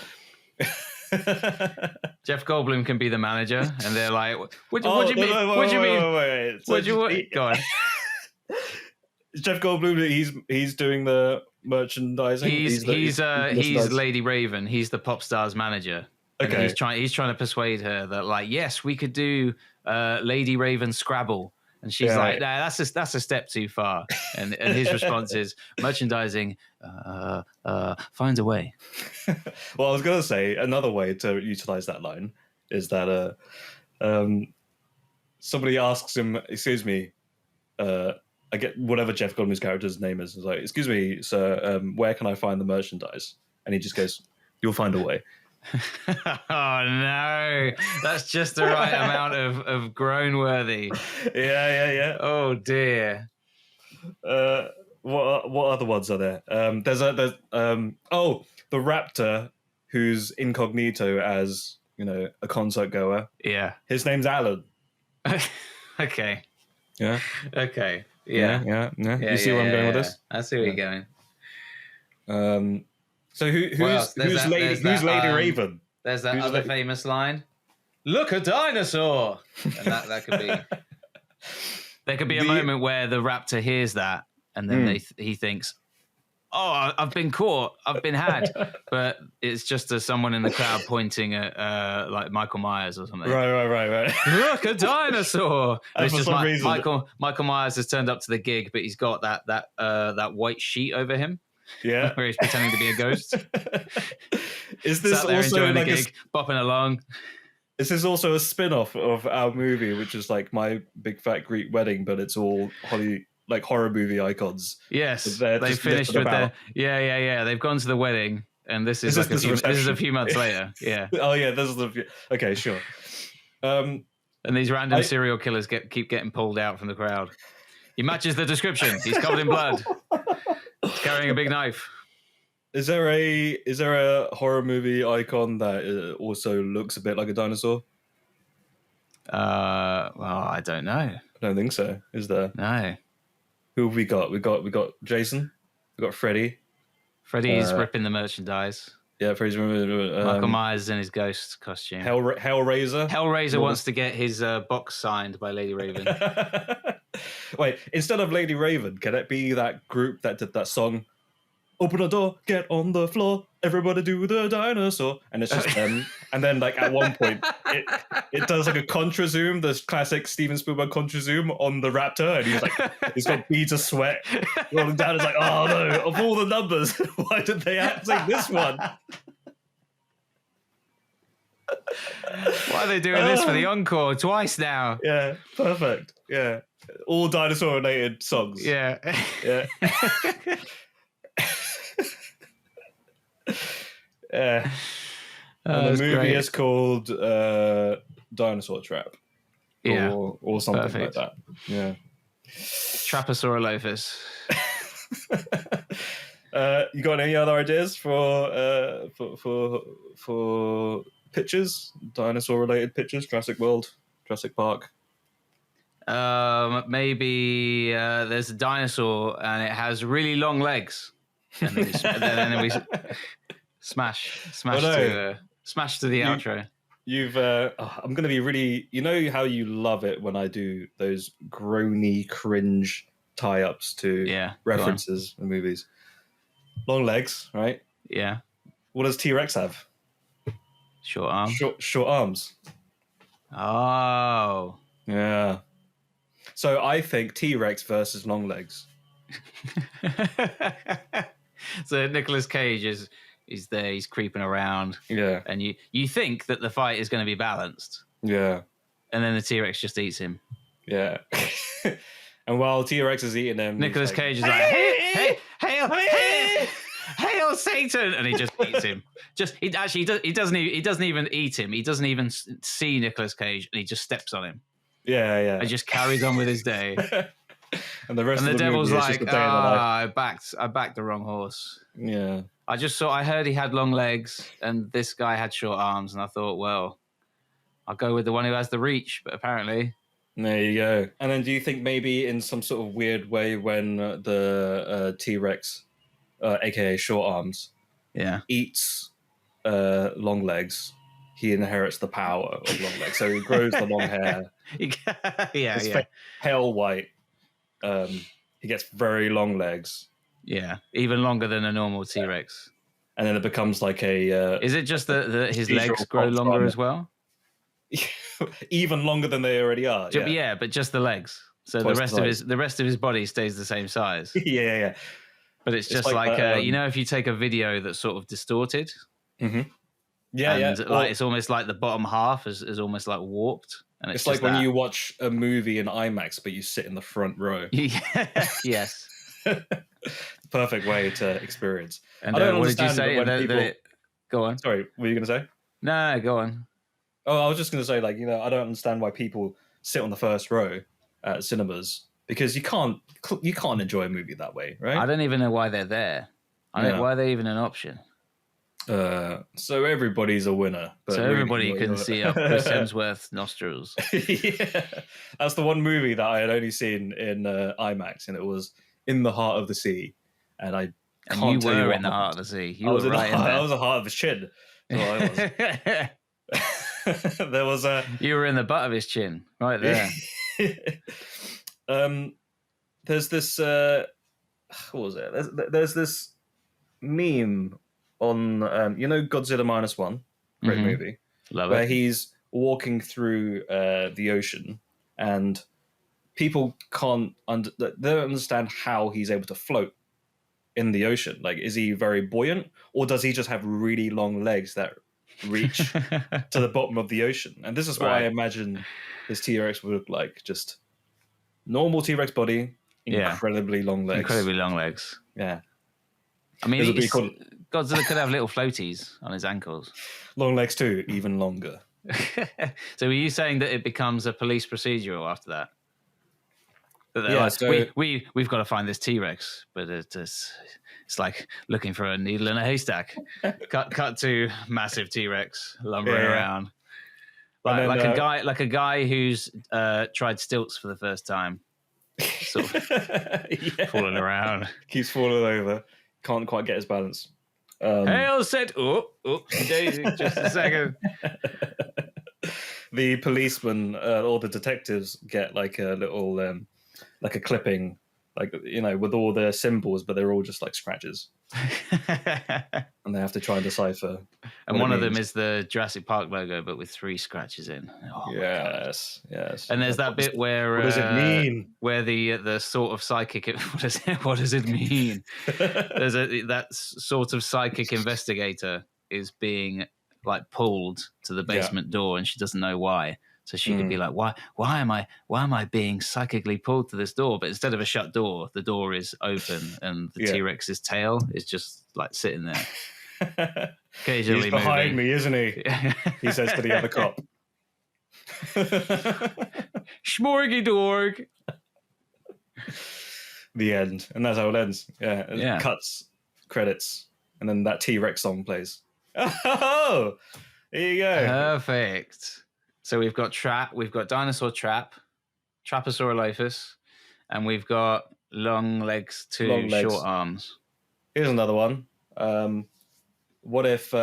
Jeff Goldblum can be the manager, and they're like, "What do you mean? What do you mean? Wait. What do you want? Go on." Jeff Goldblum. He's doing the merchandising. He's Lady Raven. He's the pop star's manager. And Okay. he's trying to persuade her that, like, yes, we could do Lady Raven Scrabble. And she's like, nah, that's a step too far. And his response is, merchandising finds a way. Well, I was gonna say another way to utilize that line is that somebody asks him, "Excuse me, I get whatever Jeff Goldblum's character's name is." It's like, "Excuse me, sir, where can I find the merchandise?" And he just goes, "You'll find a way." Oh no, that's just the right amount of groan worthy. Yeah. Oh dear. What other ones are there? There's the raptor who's incognito as a concert goer. Yeah. His name's Alan. Okay. Yeah. Okay. Yeah. You see where I'm going with this? I see where you're going. So who's Lady Raven? There's that other famous line. Look, a dinosaur. And that could be. There could be a moment where the raptor hears that, and then he thinks, "Oh, I've been caught. I've been had." But it's just someone in the crowd pointing at like Michael Myers or something. Right. Look, a dinosaur. And it's For just some reason, Michael Myers has turned up to the gig, but he's got that white sheet over him. Yeah, where he's pretending to be a ghost. Is this Sat there also enjoying like the gig, bopping along? Is this also a spin-off of our movie, which is like My Big Fat Greek Wedding, but it's all horror movie icons? Yes, they finished with their They've gone to the wedding, and this is this is a few months later. Yeah. Oh yeah, this is okay, sure. And these random serial killers keep getting pulled out from the crowd. He matches the description. He's covered in blood. He's carrying a big knife. Is there a horror movie icon that also looks a bit like a dinosaur? Well, I don't know. I don't think so. Is there? No. Who have we got? We got Jason. We got Freddy. Freddy's ripping the merchandise. Yeah, Freddy's Michael Myers in his ghost costume. Hellraiser. Hellraiser wants to get his box signed by Lady Raven. Wait, instead of Lady Raven, can it be that group that did that song? Open the door, get on the floor, everybody do the dinosaur. And it's just them. And then like at one point, it does like a contra zoom, the classic Steven Spielberg contra zoom on the raptor. And he's got beads of sweat rolling down. It's like, oh no, of all the numbers, why did they have to take this one? Why are they doing this for the encore twice now? Yeah, perfect. Yeah. All dinosaur related songs. Yeah. Yeah. Yeah. And the movie is called Dinosaur Trap. Yeah. Or something like that. Yeah. Trapasaurolophus. You got any other ideas for pictures? Dinosaur related pictures? Jurassic World, Jurassic Park. Maybe there's a dinosaur and it has really long legs. And then we smash to the outro. I'm going to be really... You know how you love it when I do those groany, cringe tie-ups to references in movies. Long legs, right? Yeah. What does T-Rex have? Short arms. Short arms. Oh. Yeah. So I think T-Rex versus Longlegs. So Nicolas Cage is there, he's creeping around. Yeah. And you think that the fight is going to be balanced. Yeah. And then the T-Rex just eats him. Yeah. And while T-Rex is eating him, Nicolas Cage is like, hail Satan, and he just eats him. He doesn't even eat him. He doesn't even see Nicolas Cage, and he just steps on him. Yeah. And just carries on with his day. And the rest of the devil's movie like, I backed the wrong horse. Yeah. I heard he had long legs, and this guy had short arms, and I thought, well, I'll go with the one who has the reach. But apparently. There you go. And then do you think maybe in some sort of weird way when the T-Rex, aka short arms, eats long legs, he inherits the power of long legs. So he grows the long hair. Yeah. Pale white. he gets very long legs. Yeah, even longer than a normal T-Rex. And then it becomes like a... Is it just that his procedural legs grow box longer run. as well? Even longer than they already are. Yeah, but just the legs. So Twice the rest of his body stays the same size. Yeah. But it's just like if you take a video that's sort of distorted. Mm-hmm. Yeah. Like it's almost like the bottom half is almost like warped. And it's like when you watch a movie in IMAX, but you sit in the front row. Yes. Perfect way to experience. And I don't what did you understand say? Go on. Sorry, what were you going to say? No, go on. Oh, I was just going to say, like, I don't understand why people sit on the first row at cinemas, because you can't enjoy a movie that way, right? I don't even know why they're there. Why are they even an option? So everybody's a winner. But so everybody can see up Chris Hemsworth's nostrils. Yeah, that's the one movie that I had only seen in IMAX, and it was In the Heart of the Sea. And I can't tell you in the heart of the sea. You were right in there. I was the heart of his chin. There was a. You were in the butt of his chin, right there. There's this. What was it? There's this meme on Godzilla -1, great movie, Love where it. he's walking through the ocean, and people they don't understand how he's able to float in the ocean. Like, is he very buoyant, or does he just have really long legs that reach to the bottom of the ocean? And this is what I imagine his T-Rex would look like. Just normal T-Rex body, incredibly long legs. Incredibly long legs. Yeah. I mean, Godzilla could have little floaties on his ankles. Long legs too, even longer. So were you saying that it becomes a police procedural after that? We've got to find this T-Rex, but it's like looking for a needle in a haystack. cut to massive T-Rex lumbering around, like a guy who's tried stilts for the first time, sort of falling around, keeps falling over, can't quite get his balance. Hail set. Just a second. The policeman or the detectives get like a little. Like a clipping, with all the symbols, but they're all just like scratches. And they have to try and decipher. And one of them is the Jurassic Park logo, but with 3 scratches in. Oh, yes. And there's that bit where... What does it mean? Where the sort of psychic... What does it mean? There's that sort of psychic investigator is being like pulled to the basement door, and she doesn't know why. So she could be like, why am I being psychically pulled to this door? But instead of a shut door, the door is open, and the T-Rex's tail is just like sitting there. Occasionally He's behind moving. me, isn't he? He says to the other cop. Schmorgy dorg. The end. And that's how it ends. Yeah. Cuts, credits, and then that T-Rex song plays. Oh, there you go. Perfect. So we've got Dinosaur Trap, Trapasaurolophus, and we've got Longlegs 2, short arms. Here's another one. What if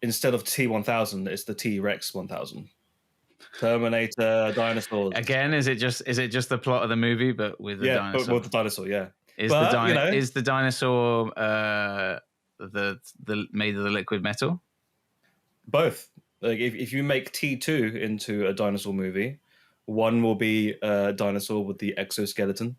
instead of T-1000, it's the T-Rex 1000? Terminator Dinosaurs. Again, is it just the plot of the movie, but with the dinosaur? But with the dinosaur, yeah. Is the dinosaur the made of the liquid metal? Both. Like if you make T2 into a dinosaur movie, one will be a dinosaur with the exoskeleton.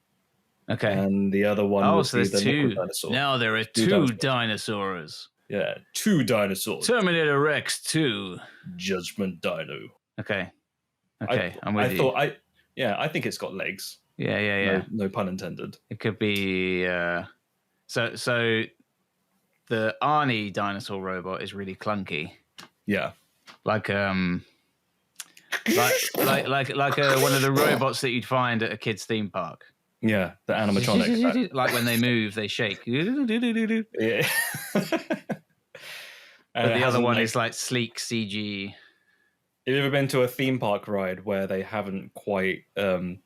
Okay. And the other one will so be there's the two. liquid dinosaur. Now there are two dinosaurs. Yeah, 2 dinosaurs. Terminator Rex 2. Judgment Dino. Okay. I'm with you. I think it's got legs. Yeah. No pun intended. It could be so the Arnie dinosaur robot is really clunky. Yeah. Like one of the robots that you'd find at a kid's theme park. Yeah, the animatronic. Like when they move, they shake. Yeah. But the other one is like sleek CG. Have you ever been to a theme park ride where they haven't quite kept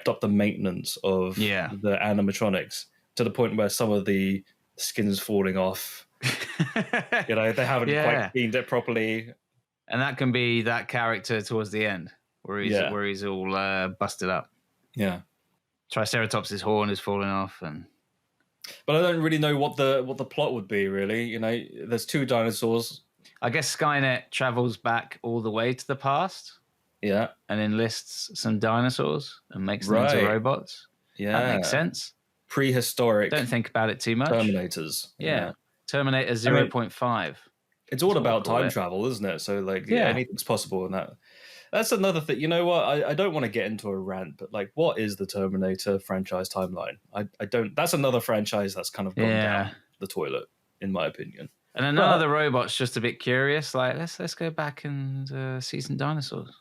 up the maintenance of the animatronics to the point where some of the skin's falling off? They haven't quite cleaned it properly. And that can be that character towards the end where he's all busted up. Yeah. Triceratops' horn is falling off, and But I don't really know what the plot would be. Really, there's two dinosaurs. I guess Skynet travels back all the way to the past Yeah. and enlists some dinosaurs and makes them into Right. robots. Yeah. That makes sense. Prehistoric. Don't think about it too much. Terminators. Yeah. Terminator 0.5. It's all about time travel, isn't it? So anything's possible in that. That's another thing. You know what? I don't want to get into a rant, but what is the Terminator franchise timeline? I don't. That's another franchise that's kind of gone down the toilet, in my opinion. And none of the robots just a bit curious. Like, let's go back and see some dinosaurs.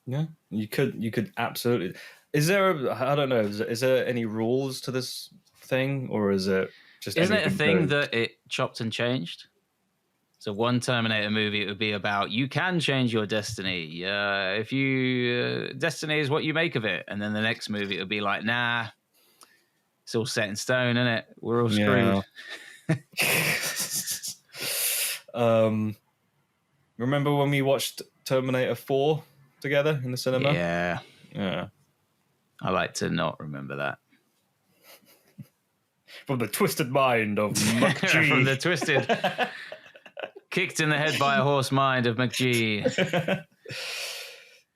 Yeah, you could absolutely. Is there? I don't know. Is there any rules to this thing, or is it just? Isn't it a thing that it chopped and changed? So one Terminator movie, it would be about you can change your destiny. If you destiny is what you make of it, and then the next movie it would be like, nah, it's all set in stone, isn't it? We're all screwed. Yeah. Remember when we watched Terminator 4 together in the cinema? Yeah. I like to not remember that. From the twisted mind of McG. From the twisted, kicked in the head by a horse mind of McG.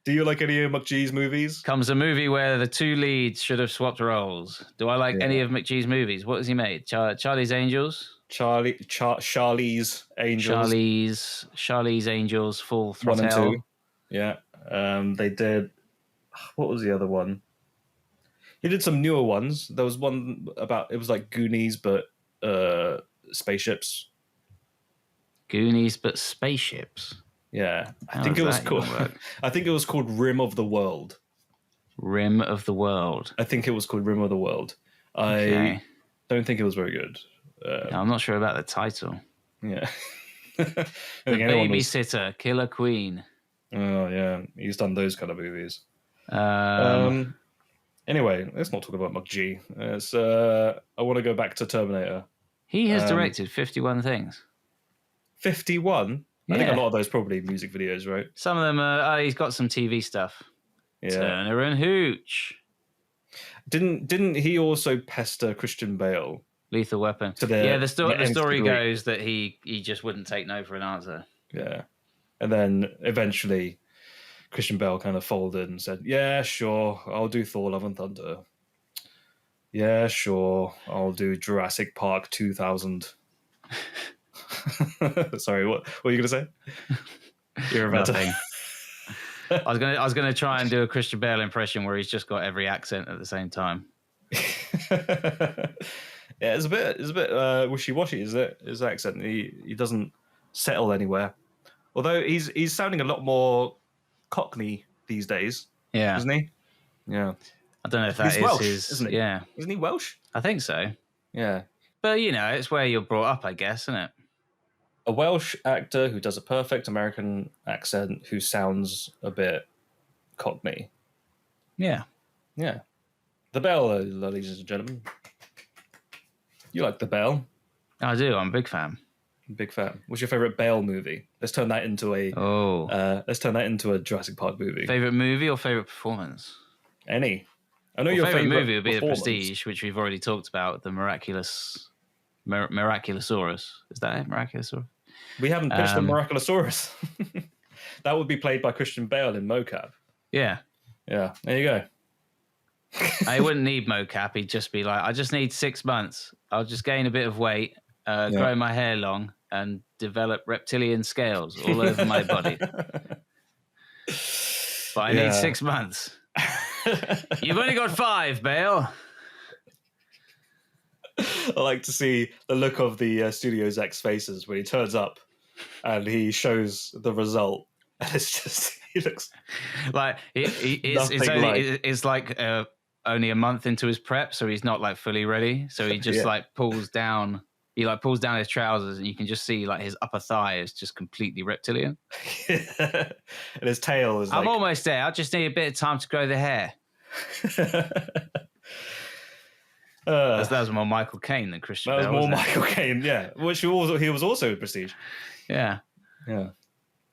Do you like any of McG's movies? Comes a movie where the two leads should have swapped roles. Do I like any of McG's movies? What has he made? Charlie's Angels? Charlie's Angels. Charlie's Angels, Full Throttle. 1 and 2. Yeah. They did. What was the other one? He did some newer ones. There was one about, it was like Goonies, but spaceships. Goonies, but spaceships. Yeah, I think it was called. I think it was called Rim of the World. Rim of the World. I think it was called Rim of the World. I don't think it was very good. No, I'm not sure about the title. Yeah. The Babysitter, Killer Queen. Oh yeah, he's done those kind of movies. Anyway, let's not talk about McG. I want to go back to Terminator. He has directed 51 things. 51? I think a lot of those probably music videos, right? Some of them, he's got some TV stuff. Yeah. Turner and Hooch. Didn't he also pester Christian Bale? Lethal Weapon. The story goes that he just wouldn't take no for an answer. Yeah. And then eventually Christian Bale kind of folded and said, yeah, sure, I'll do Thor Love and Thunder. Yeah, sure, I'll do Jurassic Park 2000. Sorry, what were you going to say? You're about Nothing. I was gonna try and do a Christian Bale impression where he's just got every accent at the same time. Yeah, it's a bit wishy-washy, is it? His accent. He doesn't settle anywhere. Although he's sounding a lot more Cockney these days. Yeah. Isn't he? Yeah. I don't know if that is Welsh, his. isn't he? Yeah. Isn't he Welsh? I think so. Yeah. But it's where you're brought up, I guess, isn't it? A Welsh actor who does a perfect American accent who sounds a bit Cockney. Yeah. Yeah. The Bell, ladies and gentlemen. You like The Bell? I do. I'm a big fan. Big fan. What's your favorite Bale movie? Let's turn that into a Jurassic Park movie. Favorite movie or favorite performance? Any. I know your favorite movie would be The performance. Prestige, which we've already talked about. The Miraculousaurus. Is that it? Miraculousaurus? We haven't pitched the Miraculousaurus. That would be played by Christian Bale in mocap. Yeah. Yeah. There you go. I wouldn't need mocap. He'd just be like, I just need 6 months. I'll just gain a bit of weight, grow my hair long, and develop reptilian scales all over my body. But I need 6 months. You've only got 5, Bale. I like to see the look of the Studio X faces when he turns up and he shows the result. And it's just, he looks like it's like only a month into his prep, so he's not like fully ready. So he just pulls down his trousers, and you can just see like his upper thigh is just completely reptilian. And his tail is I'm almost there. I just need a bit of time to grow the hair. That was more Michael Caine than Christian Bale. That was more Michael Caine, yeah. Which he was also in Prestige. Yeah. Yeah.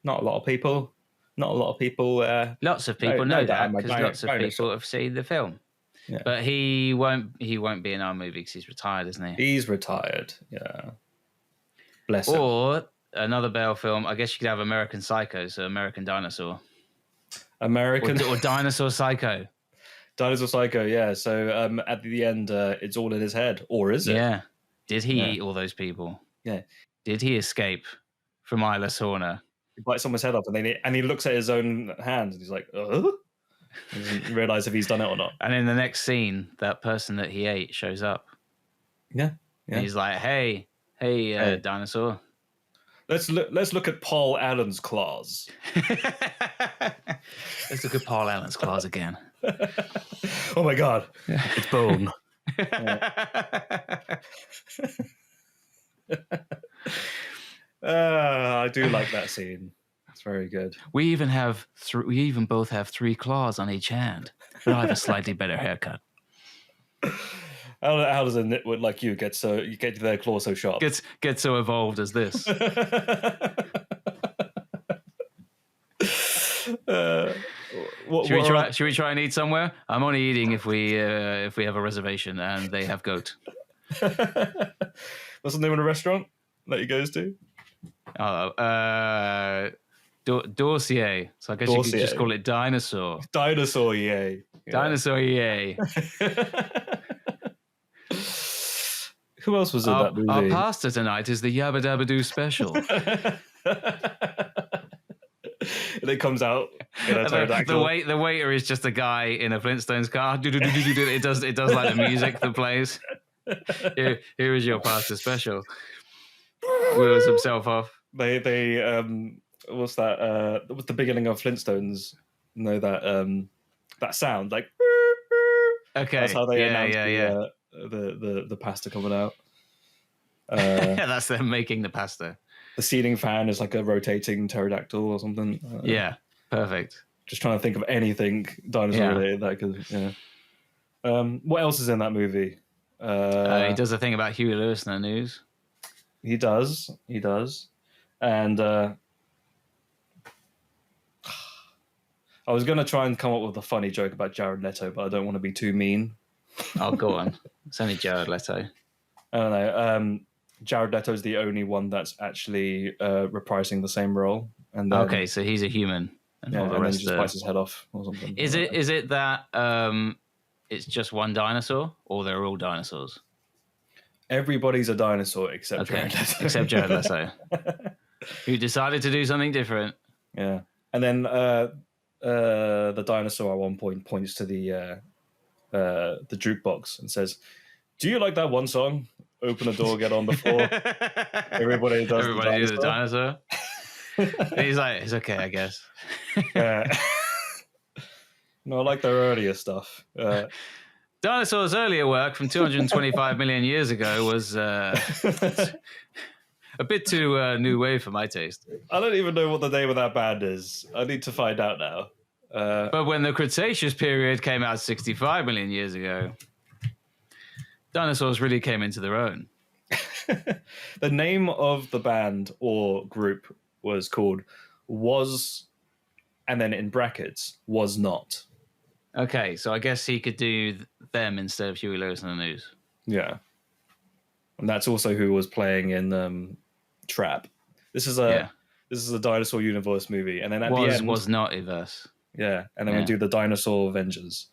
Not a lot of people. Lots of people know that because lots of people have seen the film. Yeah. But he won't be in our movie because he's retired, isn't he? He's retired. Yeah. Bless him. Or another Bale film. I guess you could have American Psycho, so American Dinosaur, American or Dinosaur Psycho. Dinosaur Psycho. Yeah. So at the end, it's all in his head, or is it? Yeah. Did he eat all those people? Yeah. Did he escape from Isla Sorna? He bites someone's head off, and he looks at his own hands, and he's like, He doesn't realize if he's done it or not. And in the next scene, that person that he ate shows up. Yeah. And he's like, hey, dinosaur. Let's look at Paul Allen's claws. Let's look at Paul Allen's claws again. Oh my god, it's bone. I do like that scene. It's very good. We even both have 3 claws on each hand, but I have a slightly better haircut. How does a nitwit like you get their claw so sharp? Get so evolved as this. Should we try and eat somewhere? I'm only eating if we have a reservation and they have goat. What's the name of the restaurant that he goes to? Dossier. So I guess you could just call it Dinosaur. Dinosaur, yay. Yeah. Dinosaur, yay. Who else was in that movie? Our pasta tonight is the Yabba Dabba Doo special. And it comes out in a pterodactyl. The waiter is just a guy in a Flintstones car. It does like the music that plays. Here is your pasta special. Wheels himself off. They what's that? What's the beginning of Flintstones? No, that sound like. Okay. That's how they announce the pasta coming out. That's them making the pasta. The ceiling fan is like a rotating pterodactyl or something. Yeah, perfect. Just trying to think of anything dinosaur related that could. Yeah. What else is in that movie? He does a thing about Huey Lewis in the news. He does, and I was going to try and come up with a funny joke about Jared Leto, but I don't want to be too mean. Oh, go on. It's only Jared Leto. I don't know. Jared Leto is the only one that's actually reprising the same role. And then, okay, so he's a human. And all the and rest then he just bites his head off or something. Is it that it's just one dinosaur, or they're all dinosaurs? Everybody's a dinosaur except Jared Leto. Except Jared Leto, who decided to do something different. Yeah, and then the dinosaur at one point points to the jukebox and says, "Do you like that one song? Open the door, get on the floor." Everybody does the dinosaur. And he's like, "It's okay, I guess." Yeah. No, I like their earlier stuff. Dinosaur's earlier work from 225 million years ago was a bit too new wave for my taste. I don't even know what the name of that band is. I need to find out now. But when the Cretaceous period came out 65 million years ago, dinosaurs really came into their own. The name of the band or group was called Was, and then in brackets, Was Not. Okay, so I guess he could do them instead of Huey Lewis in the news. Yeah. And that's also who was playing in Trap. This is a Dinosaur Universe movie. And then at the end... Was not a verse. Yeah, and then we do the Dinosaur Avengers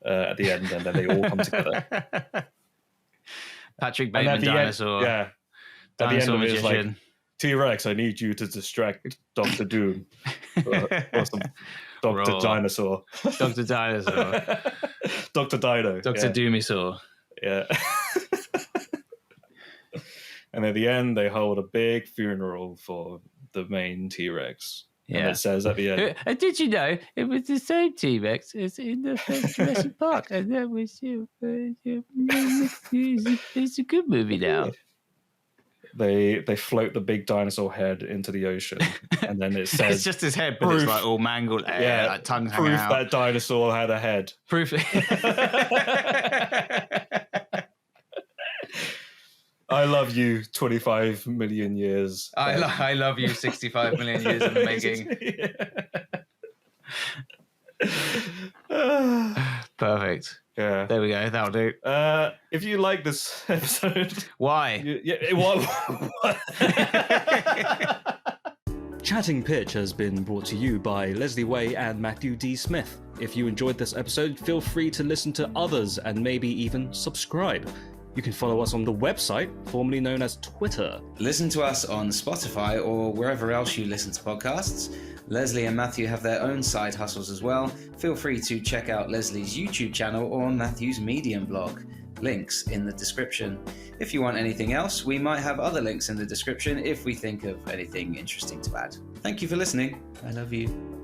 at the end, and then they all come together. Patrick Bateman, Dinosaur. At the end of it is like, T-Rex, I need you to distract Dr. Doom. or some Dr. Dinosaur. Dr. Dinosaur. Dr. Dino. Dr. Doomisaur. Yeah. And at the end, they hold a big funeral for the main T-Rex. Yeah. And it says at the end... Did you know it was the same T-Rex as in the first Jurassic Park? And that was it's a good movie now. They float the big dinosaur head into the ocean, and then it says it's just his head, but it's like all mangled, like tongue hanging out. Proof that dinosaur had a head. Proof. I love you, 25 million years. I love you, 65 million years in the making. Perfect. Yeah. There we go. That'll do. If you like this episode, Why? Chatting Pitch has been brought to you by Leslie Way and Matthew D. Smith. If you enjoyed this episode, feel free to listen to others and maybe even subscribe. You can follow us on the website, formerly known as Twitter. Listen to us on Spotify or wherever else you listen to podcasts. Leslie and Matthew have their own side hustles as well. Feel free to check out Leslie's YouTube channel or Matthew's Medium blog. Links in the description. If you want anything else, we might have other links in the description if we think of anything interesting to add. Thank you for listening. I love you.